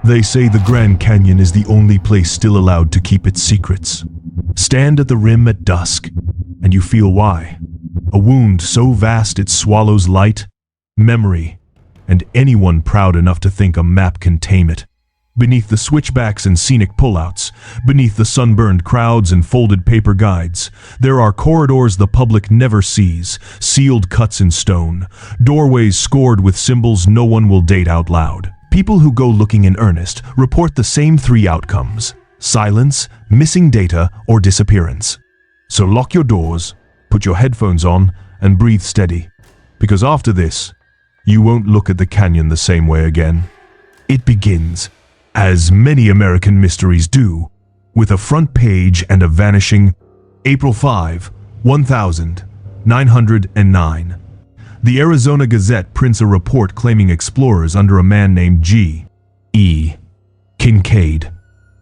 They say the Grand Canyon is the only place still allowed to keep its secrets. Stand at the rim at dusk, and you feel why. A wound so vast it swallows light, memory, and anyone proud enough to think a map can tame it. Beneath the switchbacks and scenic pullouts, beneath the sunburned crowds and folded paper guides, there are corridors the public never sees, sealed cuts in stone, doorways scored with symbols no one will date out loud. People who go looking in earnest report the same three outcomes: silence, missing data, or disappearance. So lock your doors, put your headphones on, and breathe steady, because after this, you won't look at the canyon the same way again. It begins, as many American mysteries do, with a front page and a vanishing April 5, 1909. The Arizona Gazette prints a report claiming explorers under a man named G.E. Kincaid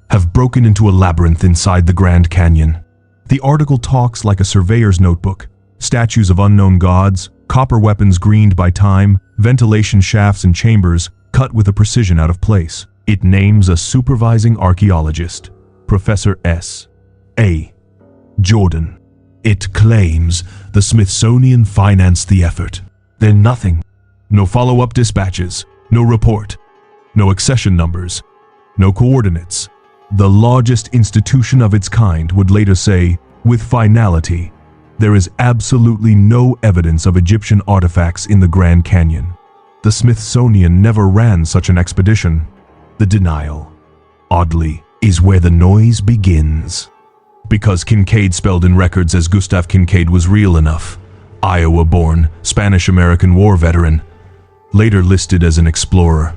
have broken into a labyrinth inside the Grand Canyon. The article talks like a surveyor's notebook: statues of unknown gods, copper weapons greened by time, ventilation shafts and chambers cut with a precision out of place. It names a supervising archaeologist, Professor S.A. Jordan. It claims the Smithsonian financed the effort. Then nothing. No follow-up dispatches, no report, no accession numbers, no coordinates. The largest institution of its kind would later say, with finality, there is absolutely no evidence of Egyptian artifacts in the Grand Canyon. The Smithsonian never ran such an expedition. The denial, oddly, is where the noise begins. Because Kincaid, spelled in records as Gustav Kincaid, was real enough. Iowa-born, Spanish-American war veteran, later listed as an explorer.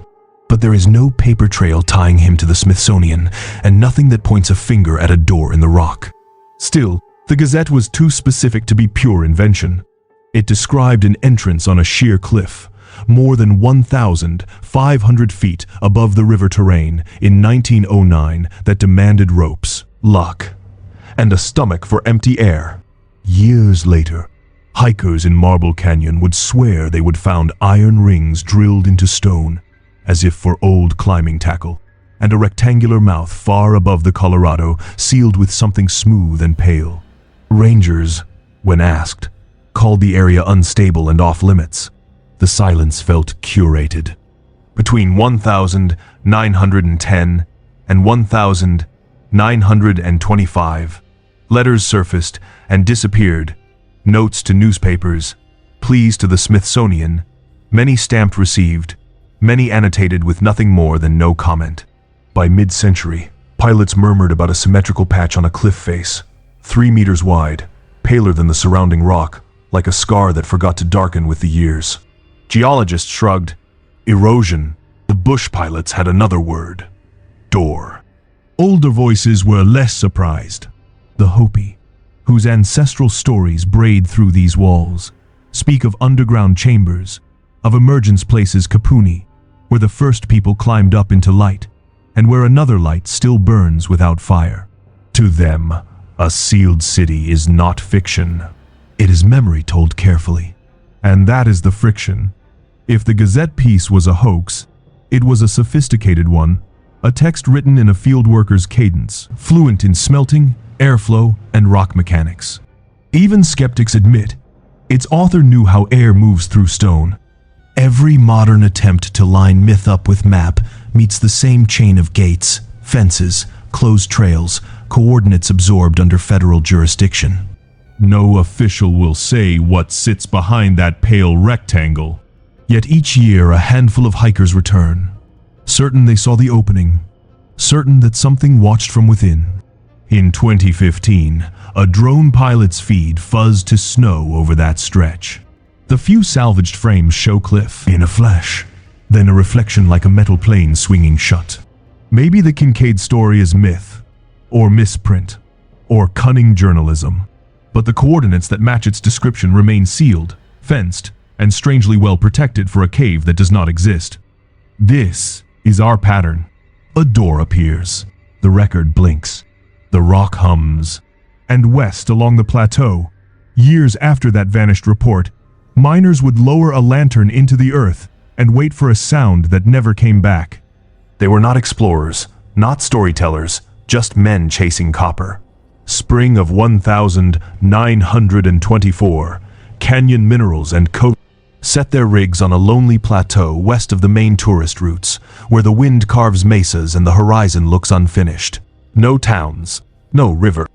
But there is no paper trail tying him to the Smithsonian, and nothing that points a finger at a door in the rock. Still, the Gazette was too specific to be pure invention. It described an entrance on a sheer cliff, more than 1,500 feet above the river terrain in 1909, that demanded ropes, luck, and a stomach for empty air. Years later, hikers in Marble Canyon would swear they would found iron rings drilled into stone, as if for old climbing tackle, and a rectangular mouth far above the Colorado, sealed with something smooth and pale. Rangers, when asked, called the area unstable and off-limits. The silence felt curated. Between 1910 and 1925, letters surfaced and disappeared, notes to newspapers, pleas to the Smithsonian, many stamped received, many annotated with nothing more than no comment. By mid-century, pilots murmured about a symmetrical patch on a cliff face, 3 meters wide, paler than the surrounding rock, like a scar that forgot to darken with the years. Geologists shrugged. Erosion. The bush pilots had another word: door. Older voices were less surprised. The Hopi, whose ancestral stories braid through these walls, speak of underground chambers, of emergence places Kapuni, where the first people climbed up into light, and where another light still burns without fire. To them, a sealed city is not fiction. It is memory told carefully. And that is the friction. If the Gazette piece was a hoax, it was a sophisticated one, a text written in a field worker's cadence, fluent in smelting, airflow, and rock mechanics. Even skeptics admit, its author knew how air moves through stone. Every modern attempt to line myth up with map meets the same chain of gates, fences, closed trails, coordinates absorbed under federal jurisdiction. No official will say what sits behind that pale rectangle. Yet each year a handful of hikers return, certain they saw the opening, certain that something watched from within. In 2015, a drone pilot's feed fuzzed to snow over that stretch. The few salvaged frames show cliff in a flash, then a reflection like a metal plane swinging shut. Maybe the Kincaid story is myth, or misprint, or cunning journalism. But the coordinates that match its description remain sealed, fenced, and strangely well protected for a cave that does not exist. This is our pattern. A door appears. The record blinks. The rock hums. And west along the plateau, years after that vanished report, miners would lower a lantern into the earth and wait for a sound that never came back. They were not explorers, not storytellers, just men chasing copper. Spring of 1924, Canyon Minerals and Co. set their rigs on a lonely plateau west of the main tourist routes, where the wind carves mesas and the horizon looks unfinished. No towns, no river,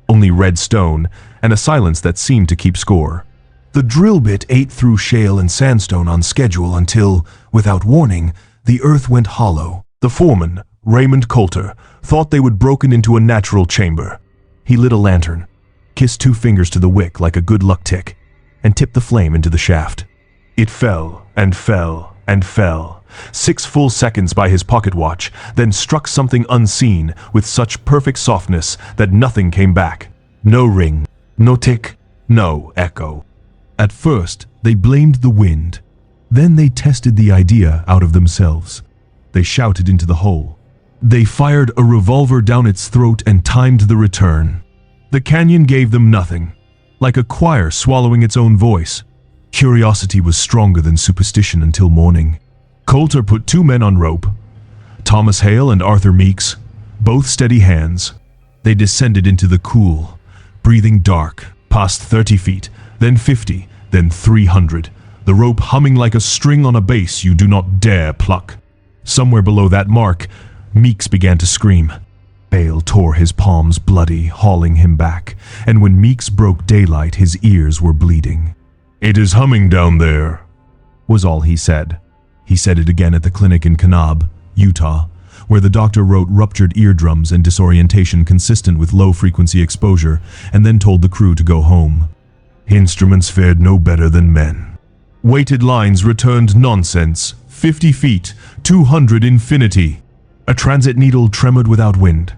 only red stone, and a silence that seemed to keep score. The drill bit ate through shale and sandstone on schedule until, without warning, the earth went hollow. The foreman, Raymond Coulter, thought they would broken into a natural chamber. He lit a lantern, kissed 2 fingers to the wick like a good luck tick, and tipped the flame into the shaft. It fell and fell and fell, 6 full seconds by his pocket watch, then struck something unseen with such perfect softness that nothing came back. No ring, no tick, no echo. At first, they blamed the wind. Then they tested the idea out of themselves. They shouted into the hole. They fired a revolver down its throat and timed the return. The canyon gave them nothing, like a choir swallowing its own voice. Curiosity was stronger than superstition until morning. Coulter put 2 men on rope, Thomas Hale and Arthur Meeks, both steady hands. They descended into the cool, breathing dark, past 30 feet, then 50, then 300, the rope humming like a string on a bass you do not dare pluck. Somewhere below that mark, Meeks began to scream. Hale tore his palms bloody, hauling him back, and when Meeks broke daylight, his ears were bleeding. "It is humming down there," was all he said. He said it again at the clinic in Kanab, Utah, where the doctor wrote ruptured eardrums and disorientation consistent with low-frequency exposure, and then told the crew to go home. Instruments fared no better than men. Weighted lines returned nonsense, 50 feet, 200 infinity. A transit needle tremored without wind.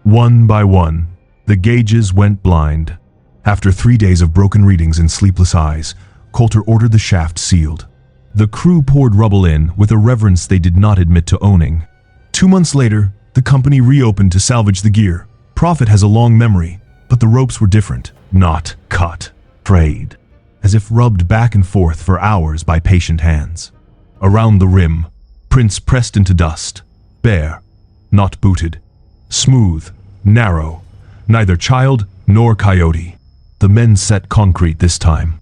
One by one, the gauges went blind. After 3 days of broken readings and sleepless eyes, Coulter ordered the shaft sealed. The crew poured rubble in with a reverence they did not admit to owning. 2 months later, the company reopened to salvage the gear. Profit has a long memory, but the ropes were different. Not cut, frayed, as if rubbed back and forth for hours by patient hands. Around the rim, prints pressed into dust. Bare, not booted. Smooth, narrow, neither child nor coyote. The men set concrete this time.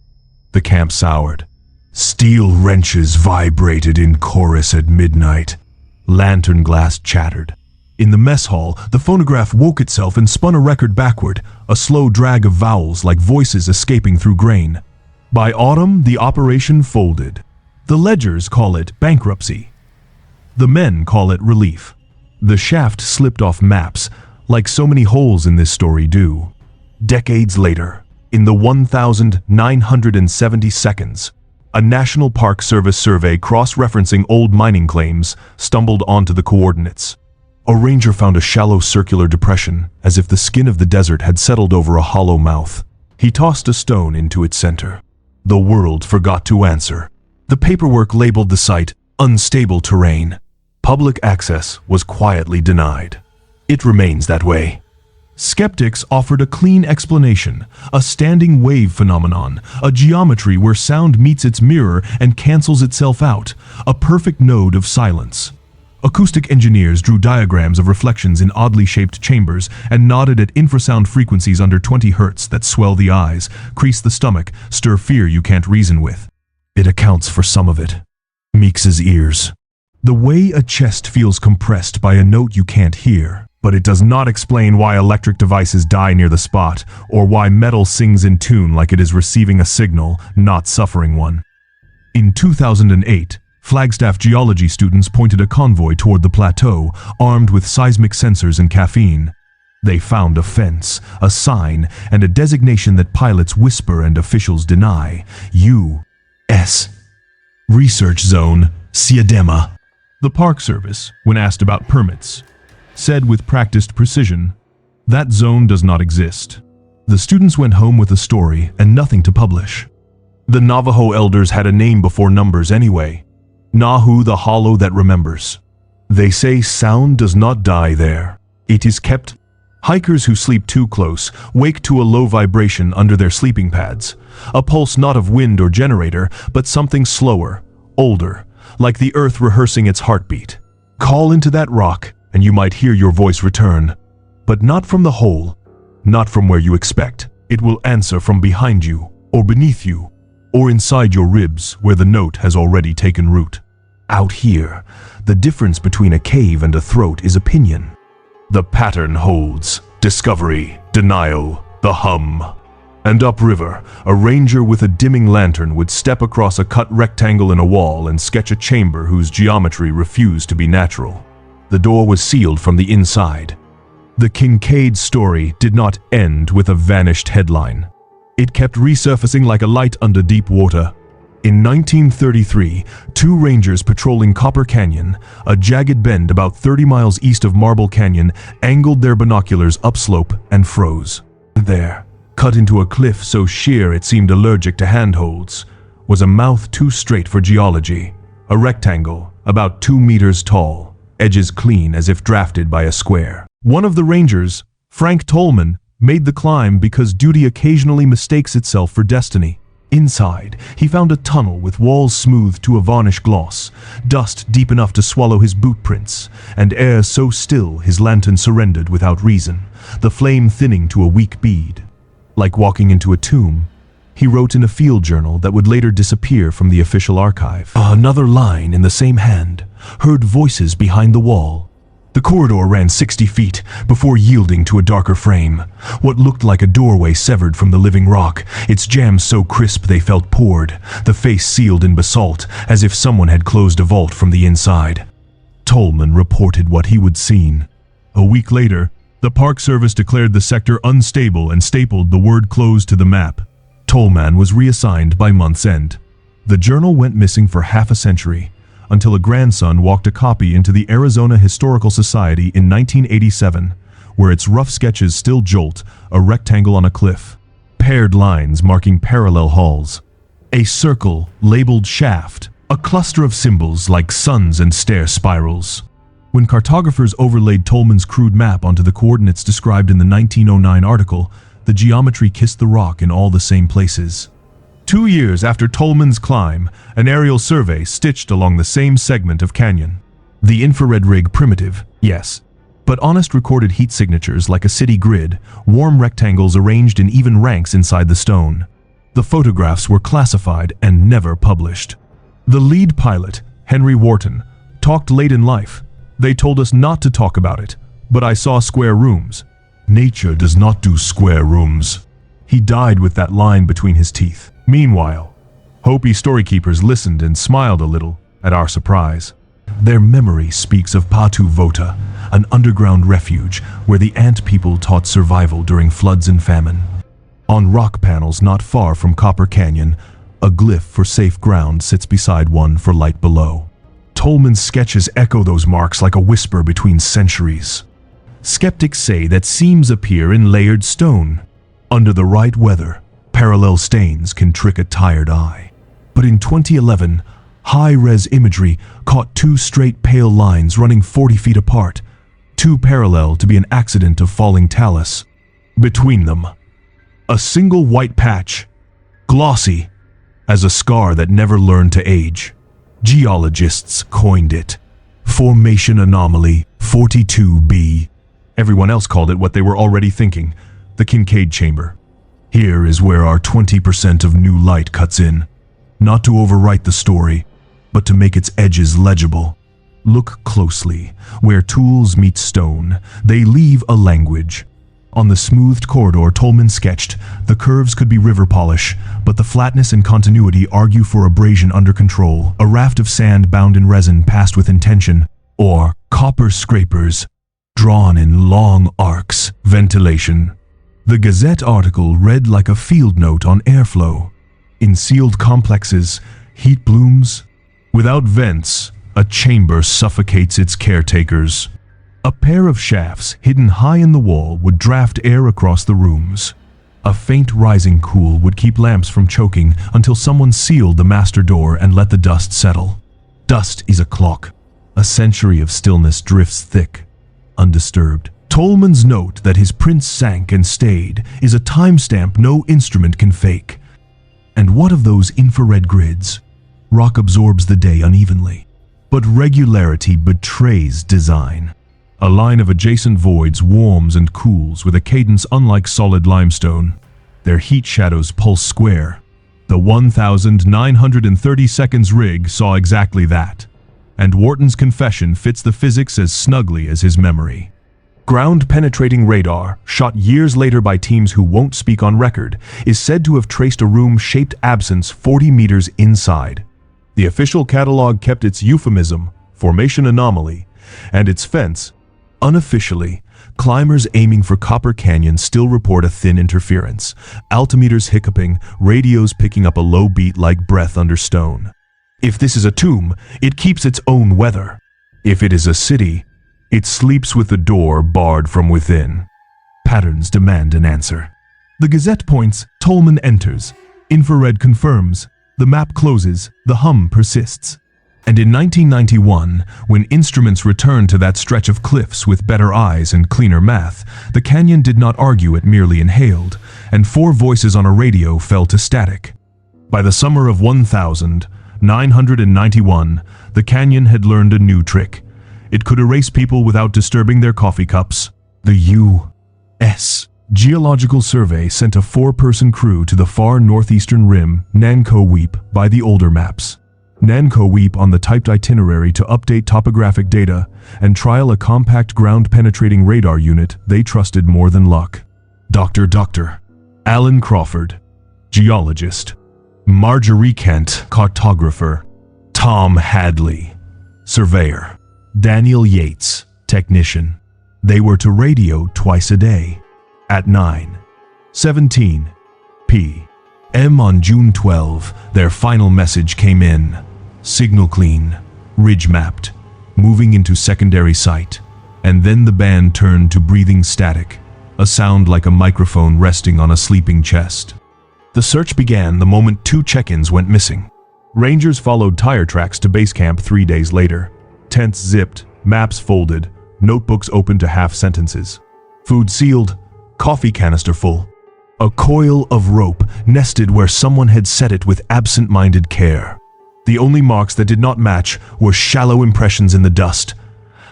The camp soured. Steel wrenches vibrated in chorus at midnight. Lantern glass chattered. In the mess hall, the phonograph woke itself and spun a record backward, a slow drag of vowels like voices escaping through grain. By autumn, the operation folded. The ledgers call it bankruptcy. The men call it relief. The shaft slipped off maps, like so many holes in this story do. Decades later, in the 1970 seconds, a National Park Service survey cross-referencing old mining claims stumbled onto the coordinates. A ranger found a shallow circular depression, as if the skin of the desert had settled over a hollow mouth. He tossed a stone into its center. The world forgot to answer. The paperwork labeled the site unstable terrain. Public access was quietly denied. It remains that way. Skeptics offered a clean explanation, a standing wave phenomenon, a geometry where sound meets its mirror and cancels itself out, a perfect node of silence. Acoustic engineers drew diagrams of reflections in oddly shaped chambers and nodded at infrasound frequencies under 20 Hz that swell the eyes, crease the stomach, stir fear you can't reason with. It accounts for some of it. Meeks's ears. The way a chest feels compressed by a note you can't hear. But it does not explain why electric devices die near the spot, or why metal sings in tune like it is receiving a signal, not suffering one. In 2008, Flagstaff geology students pointed a convoy toward the plateau, armed with seismic sensors and caffeine. They found a fence, a sign, and a designation that pilots whisper and officials deny. U.S. Research Zone, Siadema. The Park Service, when asked about permits, said with practiced precision, that zone does not exist. The students went home with a story and nothing to publish. The Navajo elders had a name before numbers anyway. Nahu, the hollow that remembers. They say sound does not die there. It is kept. Hikers who sleep too close wake to a low vibration under their sleeping pads. A pulse not of wind or generator, but something slower, older, like the earth rehearsing its heartbeat. Call into that rock, and you might hear your voice return. But not from the hole, not from where you expect. It will answer from behind you, or beneath you, or inside your ribs where the note has already taken root. Out here, the difference between a cave and a throat is opinion. The pattern holds. Discovery, denial, the hum. And upriver, a ranger with a dimming lantern would step across a cut rectangle in a wall and sketch a chamber whose geometry refused to be natural. The door was sealed from the inside. The Kincaid story did not end with a vanished headline. It kept resurfacing like a light under deep water. In 1933, two rangers patrolling Copper Canyon, a jagged bend about 30 miles east of Marble Canyon, angled their binoculars upslope and froze. There, cut into a cliff so sheer it seemed allergic to handholds, was a mouth too straight for geology, a rectangle about 2 meters tall, edges clean as if drafted by a square. One of the rangers, Frank Tolman, made the climb because duty occasionally mistakes itself for destiny. Inside, he found a tunnel with walls smoothed to a varnish gloss, dust deep enough to swallow his boot prints, and air so still his lantern surrendered without reason, the flame thinning to a weak bead. Like walking into a tomb, he wrote in a field journal that would later disappear from the official archive. Another line in the same hand, heard voices behind the wall. The corridor ran 60 feet before yielding to a darker frame, what looked like a doorway severed from the living rock, its jambs so crisp they felt poured, the face sealed in basalt as if someone had closed a vault from the inside. Tolman reported what he would seen. A week later, the Park Service declared the sector unstable and stapled the word closed to the map. Tolman was reassigned by month's end. The journal went missing for half a century, until a grandson walked a copy into the Arizona Historical Society in 1987, where its rough sketches still jolt, a rectangle on a cliff, paired lines marking parallel halls, a circle labeled shaft, a cluster of symbols like suns and stair spirals. When cartographers overlaid Tolman's crude map onto the coordinates described in the 1909 article, the geometry kissed the rock in all the same places. 2 years after Tolman's climb, an aerial survey stitched along the same segment of canyon. The infrared rig primitive, yes, but honest recorded heat signatures like a city grid, warm rectangles arranged in even ranks inside the stone. The photographs were classified and never published. The lead pilot, Henry Wharton, talked late in life. They told us not to talk about it, but I saw square rooms. Nature does not do square rooms. He died with that line between his teeth. Meanwhile, Hopi storykeepers listened and smiled a little at our surprise. Their memory speaks of Patu Vota, an underground refuge where the ant people taught survival during floods and famine. On rock panels not far from Copper Canyon, a glyph for safe ground sits beside one for light below. Tolman's sketches echo those marks like a whisper between centuries. Skeptics say that seams appear in layered stone. Under the right weather, parallel stains can trick a tired eye. But in 2011, high-res imagery caught 2 straight pale lines running 40 feet apart, too parallel to be an accident of falling talus. Between them, a single white patch, glossy as a scar that never learned to age. Geologists coined it Formation Anomaly 42b. Everyone else called it what they were already thinking, the Kincaid Chamber. Here is where our 20% of new light cuts in. Not to overwrite the story, but to make its edges legible. Look closely. Where tools meet stone, they leave a language. On the smoothed corridor Tolman sketched, the curves could be river polish, but the flatness and continuity argue for abrasion under control, a raft of sand bound in resin passed with intention, or copper scrapers, drawn in long arcs, ventilation. The Gazette article read like a field note on airflow. In sealed complexes, heat blooms. Without vents, a chamber suffocates its caretakers. A pair of shafts hidden high in the wall would draft air across the rooms. A faint rising cool would keep lamps from choking until someone sealed the master door and let the dust settle. Dust is a clock. A century of stillness drifts thick, undisturbed. Tolman's note that his prints sank and stayed is a timestamp no instrument can fake. And what of those infrared grids? Rock absorbs the day unevenly, But regularity betrays design. A line of adjacent voids warms and cools with a cadence unlike solid limestone. Their heat shadows pulse square. The 1930 seconds rig saw exactly that, and Wharton's confession fits the physics as snugly as his memory. Ground-penetrating radar, shot years later by teams who won't speak on record, is said to have traced a room-shaped absence 40 meters inside. The official catalog kept its euphemism, formation anomaly, and its fence. Unofficially, climbers aiming for Copper Canyon still report a thin interference, altimeters hiccuping, radios picking up a low beat like breath under stone. If this is a tomb, it keeps its own weather. If it is a city, it sleeps with the door barred from within. Patterns demand an answer. The Gazette points, Tolman enters. Infrared confirms. The map closes, the hum persists. And in 1991, when instruments returned to that stretch of cliffs with better eyes and cleaner math, the canyon did not argue, it merely inhaled, and 4 voices on a radio fell to static. By the summer of 1991, the canyon had learned a new trick. It could erase people without disturbing their coffee cups. The U.S. Geological Survey sent a 4-person crew to the far northeastern rim, Nankoweap, by the older maps. Nankoweap on the typed itinerary to update topographic data and trial a compact ground-penetrating radar unit they trusted more than luck. Dr. Alan Crawford, geologist. Marjorie Kent, cartographer. Tom Hadley, surveyor. Daniel Yates, technician. They were to radio twice a day, at 9:17 p.m. on June 12, their final message came in. Signal clean, ridge mapped, moving into secondary sight. And then the band turned to breathing static, a sound like a microphone resting on a sleeping chest. The search began the moment 2 check-ins went missing. Rangers followed tire tracks to base camp 3 days later. Tents zipped, maps folded, notebooks open to half sentences. Food sealed, coffee canister full. A coil of rope nested where someone had set it with absent-minded care. The only marks that did not match were shallow impressions in the dust.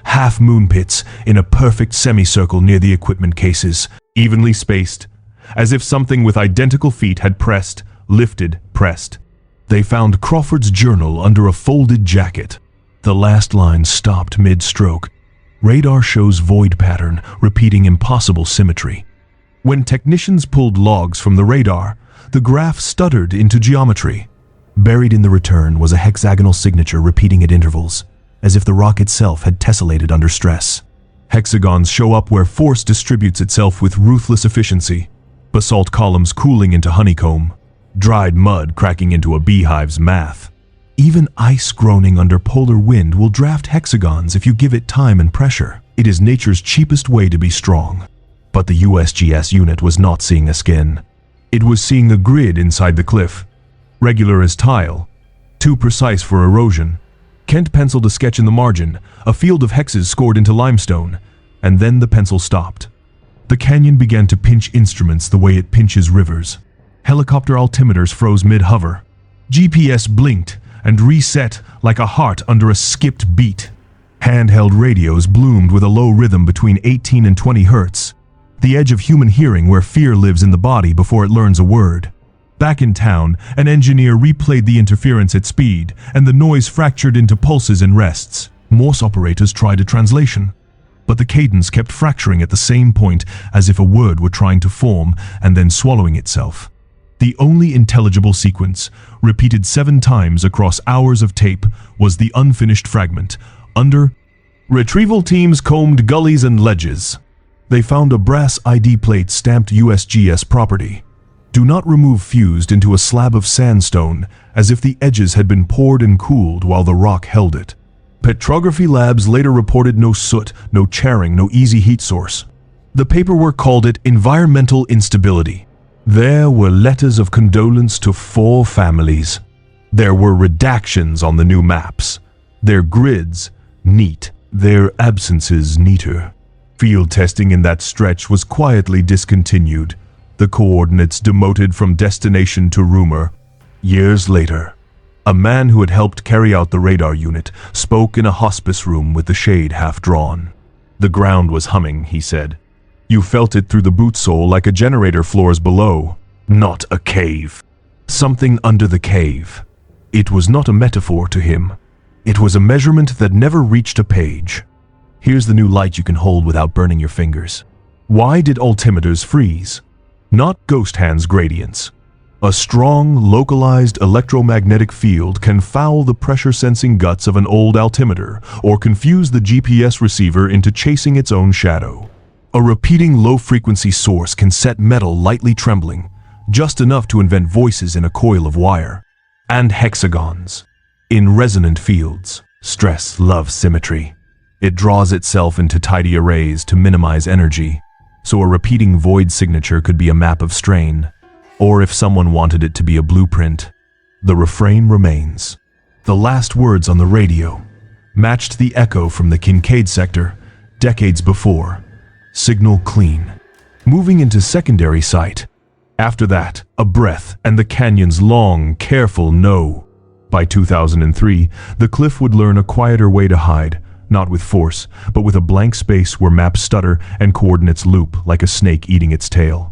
Half-moon pits in a perfect semicircle near the equipment cases, evenly spaced, as if something with identical feet had pressed, lifted, pressed. They found Crawford's journal under a folded jacket. The last line stopped mid-stroke. Radar shows void pattern, repeating impossible symmetry. When technicians pulled logs from the radar, the graph stuttered into geometry. Buried in the return was a hexagonal signature repeating at intervals, as if the rock itself had tessellated under stress. Hexagons show up where force distributes itself with ruthless efficiency. Basalt columns cooling into honeycomb. Dried mud cracking into a beehive's math. Even ice groaning under polar wind will draft hexagons if you give it time and pressure. It is nature's cheapest way to be strong. But the USGS unit was not seeing a skin. It was seeing a grid inside the cliff. Regular as tile, too precise for erosion. Kent penciled a sketch in the margin, a field of hexes scored into limestone, and then the pencil stopped. The canyon began to pinch instruments the way it pinches rivers. Helicopter altimeters froze mid-hover. GPS blinked and reset like a heart under a skipped beat. Handheld radios bloomed with a low rhythm between 18 and 20 hertz, the edge of human hearing where fear lives in the body before it learns a word. Back in town, an engineer replayed the interference at speed, and the noise fractured into pulses and rests. Morse operators tried a translation, but the cadence kept fracturing at the same point, as if a word were trying to form and then swallowing itself. The only intelligible sequence, repeated 7 times across hours of tape, was the unfinished fragment. Under retrieval teams combed gullies and ledges. They found a brass ID plate stamped USGS property. Do not remove fused into a slab of sandstone, as if the edges had been poured and cooled while the rock held it. Petrography labs later reported no soot, no charring, no easy heat source. The paperwork called it environmental instability. There were letters of condolence to 4 families. There were redactions on the new maps. Their grids, neat. Their absences, neater. Field testing in that stretch was quietly discontinued. The coordinates demoted from destination to rumor. Years later, A man who had helped carry out the radar unit spoke in a hospice room with the shade half drawn. The ground was humming, he said. You felt it through the boot sole like a generator floors below. Not a cave. Something under the cave. It was not a metaphor to him. It was a measurement that never reached a page. Here's the new light you can hold without burning your fingers. Why did altimeters freeze? Not ghost hands gradients. A strong, localized electromagnetic field can foul the pressure-sensing guts of an old altimeter or confuse the GPS receiver into chasing its own shadow. A repeating low-frequency source can set metal lightly trembling, just enough to invent voices in a coil of wire. And hexagons. In resonant fields, stress loves symmetry. It draws itself into tidy arrays to minimize energy, so a repeating void signature could be a map of strain. Or if someone wanted it to be a blueprint, the refrain remains. The last words on the radio matched the echo from the Kincaid sector decades before. Signal clean. Moving into secondary sight. After that, a breath and the canyon's long, careful no. By 2003, the cliff would learn a quieter way to hide, not with force, but with a blank space where maps stutter and coordinates loop like a snake eating its tail.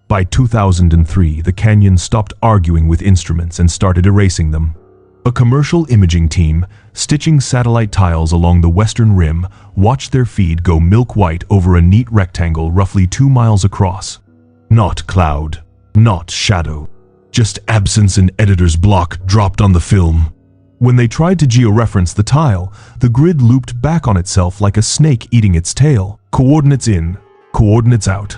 By 2003, the canyon stopped arguing with instruments and started erasing them. A commercial imaging team, stitching satellite tiles along the western rim, watched their feed go milk-white over a neat rectangle roughly 2 miles across. Not cloud, not shadow, just absence and editor's block dropped on the film. When they tried to georeference the tile, the grid looped back on itself like a snake eating its tail. Coordinates in, coordinates out.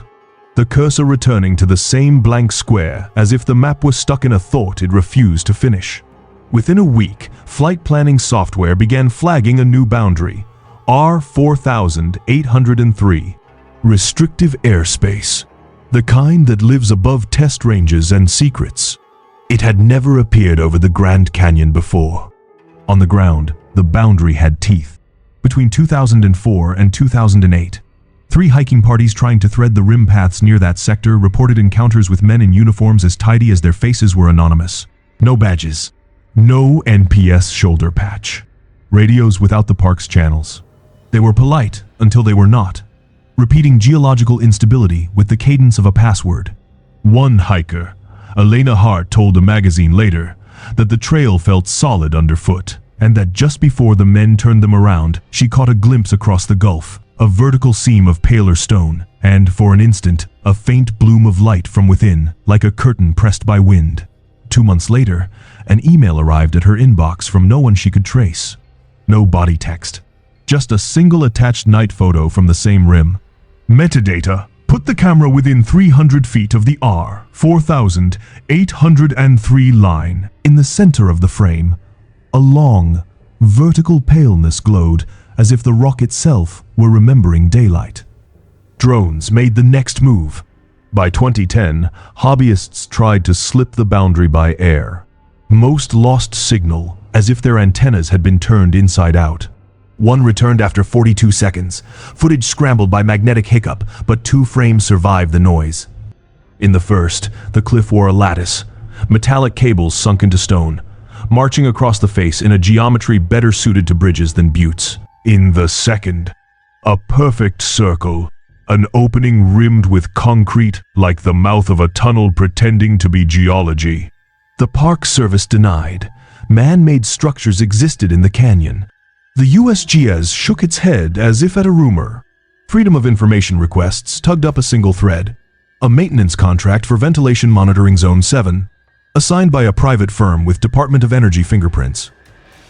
The cursor returning to the same blank square as if the map was stuck in a thought it refused to finish. Within a week, flight planning software began flagging a new boundary, R4803, restrictive airspace, the kind that lives above test ranges and secrets. It had never appeared over the Grand Canyon before. On the ground, the boundary had teeth. Between 2004 and 2008, 3 hiking parties trying to thread the rim paths near that sector reported encounters with men in uniforms as tidy as their faces were anonymous. No badges. No NPS shoulder patch. Radios without the park's channels. They were polite until they were not, repeating geological instability with the cadence of a password. One hiker, Elena Hart, told a magazine later that the trail felt solid underfoot, and that just before the men turned them around, she caught a glimpse across the gulf, a vertical seam of paler stone, and, for an instant, a faint bloom of light from within, like a curtain pressed by wind. 2 months later, an email arrived at her inbox from no one she could trace. No body text. Just a single attached night photo from the same rim. Metadata. Put the camera within 300 feet of the R4803 line. In the center of the frame, a long, vertical paleness glowed as if the rock itself were remembering daylight. Drones made the next move. By 2010, hobbyists tried to slip the boundary by air. Most lost signal, as if their antennas had been turned inside out. One returned after 42 seconds. Footage scrambled by magnetic hiccup, but 2 frames survived the noise. In the first, the cliff wore a lattice, metallic cables sunk into stone, marching across the face in a geometry better suited to bridges than buttes. In the second, a perfect circle, an opening rimmed with concrete like the mouth of a tunnel pretending to be geology. The Park Service denied. Man-made structures existed in the canyon. The USGS shook its head as if at a rumor. Freedom of Information requests tugged up a single thread. A maintenance contract for Ventilation Monitoring Zone 7, assigned by a private firm with Department of Energy fingerprints.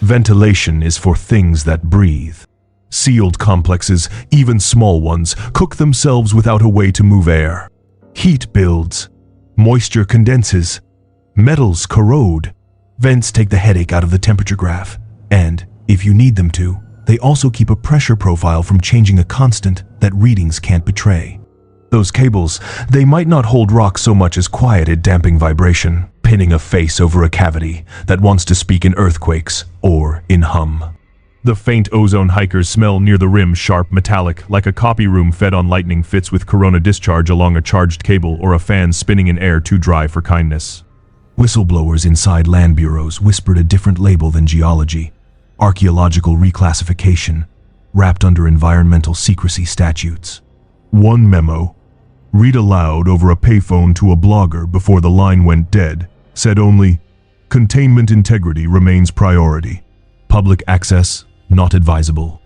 Ventilation is for things that breathe. Sealed complexes, even small ones, cook themselves without a way to move air. Heat builds. Moisture condenses. Metals corrode. Vents take the headache out of the temperature graph. And, if you need them to, they also keep a pressure profile from changing a constant that readings can't betray. Those cables, they might not hold rock so much as quieted damping vibration, pinning a face over a cavity that wants to speak in earthquakes or in hum. The faint ozone hikers smell near the rim sharp metallic, like a copy room fed on lightning fits with corona discharge along a charged cable or a fan spinning in air too dry for kindness. Whistleblowers inside land bureaus whispered a different label than geology, archaeological reclassification, wrapped under environmental secrecy statutes. One memo, read aloud over a payphone to a blogger before the line went dead, said only, "Containment integrity remains priority. Public access not advisable."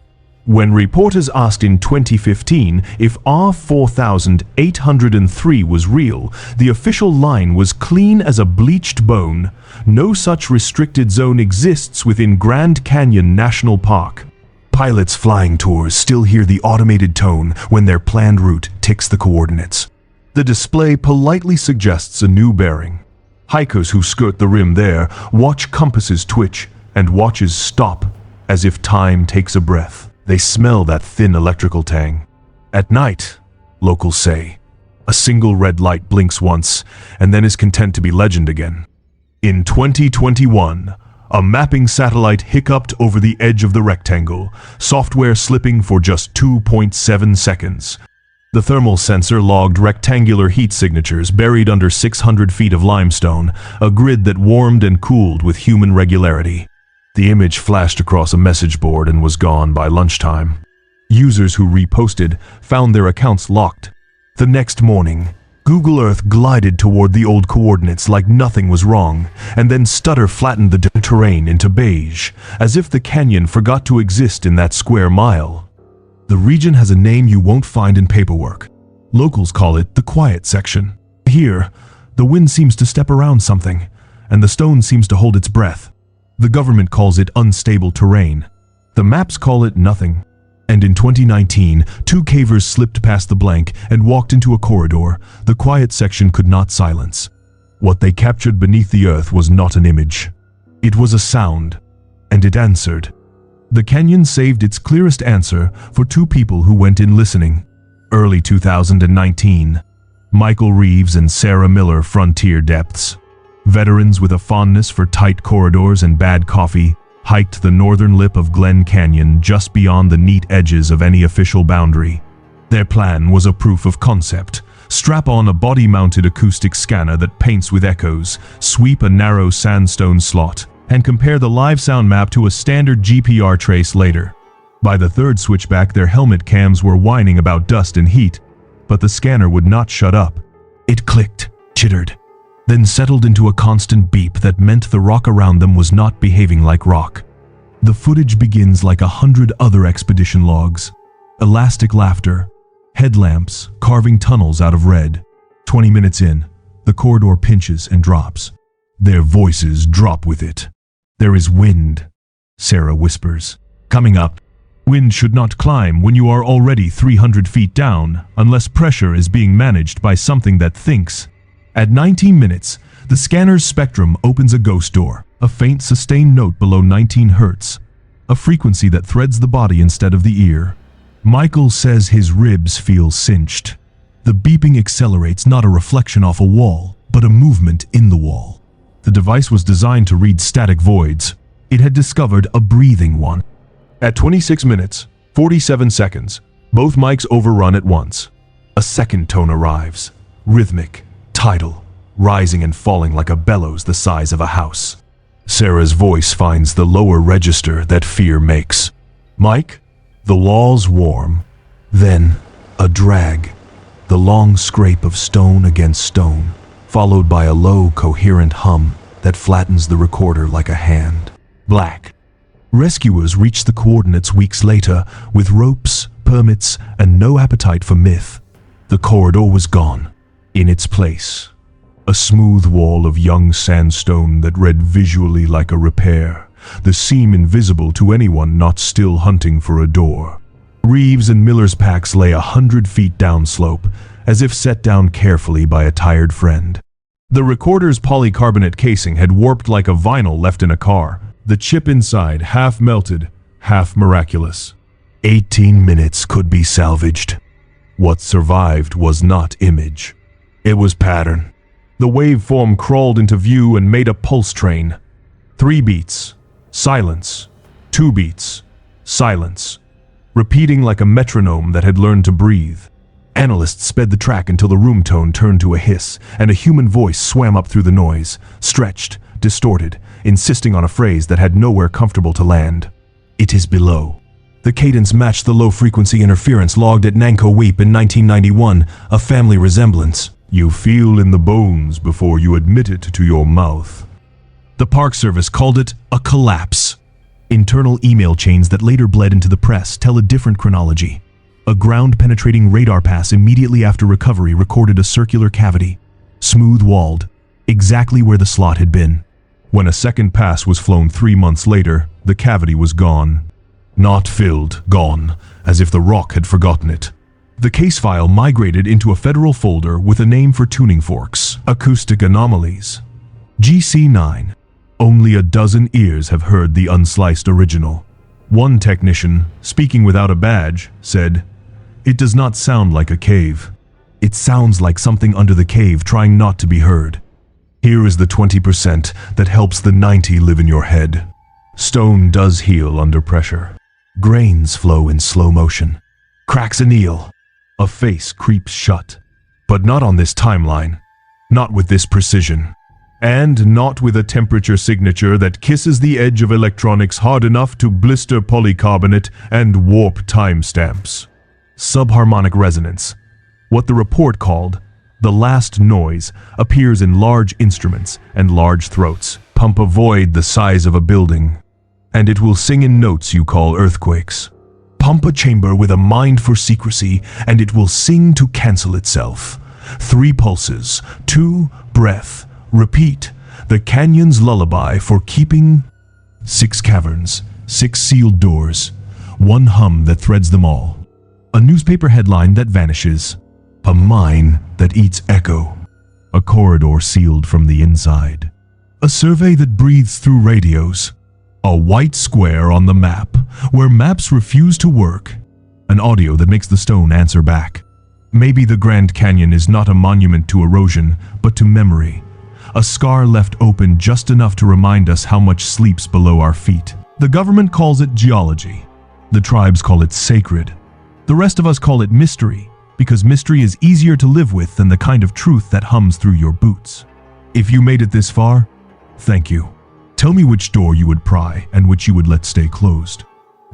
When reporters asked in 2015 if R4803 was real, the official line was clean as a bleached bone. No such restricted zone exists within Grand Canyon National Park. Pilots flying tours still hear the automated tone when their planned route ticks the coordinates. The display politely suggests a new bearing. Hikers who skirt the rim there watch compasses twitch and watches stop as if time takes a breath. They smell that thin electrical tang. At night, locals say, a single red light blinks once and then is content to be legend again. In 2021, a mapping satellite hiccuped over the edge of the rectangle, software slipping for just 2.7 seconds. The thermal sensor logged rectangular heat signatures buried under 600 feet of limestone, a grid that warmed and cooled with human regularity. The image flashed across a message board and was gone by lunchtime. Users who reposted found their accounts locked. The next morning, Google Earth glided toward the old coordinates like nothing was wrong, and then stutter flattened the terrain into beige, as if the canyon forgot to exist in that square mile. The region has a name you won't find in paperwork. Locals call it the quiet section. Here, the wind seems to step around something, and the stone seems to hold its breath. The government calls it unstable terrain. The maps call it nothing. And in 2019, two cavers slipped past the blank and walked into a corridor the quiet section could not silence. What they captured beneath the earth was not an image. It was a sound, and it answered. The canyon saved its clearest answer for two people who went in listening. Early 2019, Michael Reeves and Sarah Miller, Frontier Depths. Veterans with a fondness for tight corridors and bad coffee hiked the northern lip of Glen Canyon just beyond the neat edges of any official boundary. Their plan was a proof of concept. Strap on a body-mounted acoustic scanner that paints with echoes, sweep a narrow sandstone slot, and compare the live sound map to a standard GPR trace later. By the third switchback, their helmet cams were whining about dust and heat, but the scanner would not shut up. It clicked, chittered, then settled into a constant beep that meant the rock around them was not behaving like rock. The footage begins like 100 other expedition logs. Elastic laughter, headlamps carving tunnels out of red. 20 minutes in, the corridor pinches and drops. Their voices drop with it. "There is wind," Sarah whispers. "Coming up. Wind should not climb when you are already 300 feet down, unless pressure is being managed by something that thinks." At 19 minutes, the scanner's spectrum opens a ghost door, a faint sustained note below 19 hertz, a frequency that threads the body instead of the ear. Michael says his ribs feel cinched. The beeping accelerates not a reflection off a wall, but a movement in the wall. The device was designed to read static voids. It had discovered a breathing one. At 26 minutes, 47 seconds, both mics overrun at once. A second tone arrives, rhythmic, tidal, rising and falling like a bellows the size of a house. Sarah's voice finds the lower register that fear makes. "Mike?" The walls warm. Then, a drag. The long scrape of stone against stone, followed by a low, coherent hum that flattens the recorder like a hand. Black. Rescuers reached the coordinates weeks later with ropes, permits, and no appetite for myth. The corridor was gone. In its place, a smooth wall of young sandstone that read visually like a repair, the seam invisible to anyone not still hunting for a door. Reeves and Miller's packs lay 100 feet downslope, as if set down carefully by a tired friend. The recorder's polycarbonate casing had warped like a vinyl left in a car, the chip inside half melted, half miraculous. 18 minutes could be salvaged. What survived was not image. It was pattern. The waveform crawled into view and made a pulse train. 3 beats, silence. 2 beats, silence. Repeating like a metronome that had learned to breathe. Analysts sped the track until the room tone turned to a hiss, and a human voice swam up through the noise, stretched, distorted, insisting on a phrase that had nowhere comfortable to land. "It is below." The cadence matched the low-frequency interference logged at Nanko Weep in 1991, a family resemblance. "You feel in the bones before you admit it to your mouth." The Park Service called it a collapse. Internal email chains that later bled into the press tell a different chronology. A ground-penetrating radar pass immediately after recovery recorded a circular cavity, smooth-walled, exactly where the slot had been. When a second pass was flown 3 months later, the cavity was gone. Not filled, gone, as if the rock had forgotten it. The case file migrated into a federal folder with a name for tuning forks, acoustic anomalies. GC9. Only a dozen ears have heard the unsliced original. One technician, speaking without a badge, said, "It does not sound like a cave. It sounds like something under the cave trying not to be heard. Here is the 20% that helps the 90 live in your head." Stone does heal under pressure. Grains flow in slow motion. Cracks anneal. A face creeps shut. But not on this timeline. Not with this precision. And not with a temperature signature that kisses the edge of electronics hard enough to blister polycarbonate and warp timestamps. Subharmonic resonance. What the report called the last noise appears in large instruments and large throats. Pump a void the size of a building, and it will sing in notes you call earthquakes. Pump a chamber with a mind for secrecy, and it will sing to cancel itself. 3 pulses, 2 breath, repeat, the canyon's lullaby for keeping. 6 caverns, 6 sealed doors, 1 hum that threads them all. A newspaper headline that vanishes. A mine that eats echo. A corridor sealed from the inside. A survey that breathes through radios. A white square on the map, where maps refuse to work. An audio that makes the stone answer back. Maybe the Grand Canyon is not a monument to erosion, but to memory. A scar left open just enough to remind us how much sleeps below our feet. The government calls it geology. The tribes call it sacred. The rest of us call it mystery, because mystery is easier to live with than the kind of truth that hums through your boots. If you made it this far, thank you. Tell me which door you would pry and which you would let stay closed.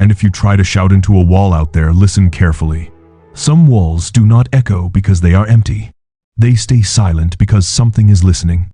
And if you try to shout into a wall out there, listen carefully. Some walls do not echo because they are empty. They stay silent because something is listening.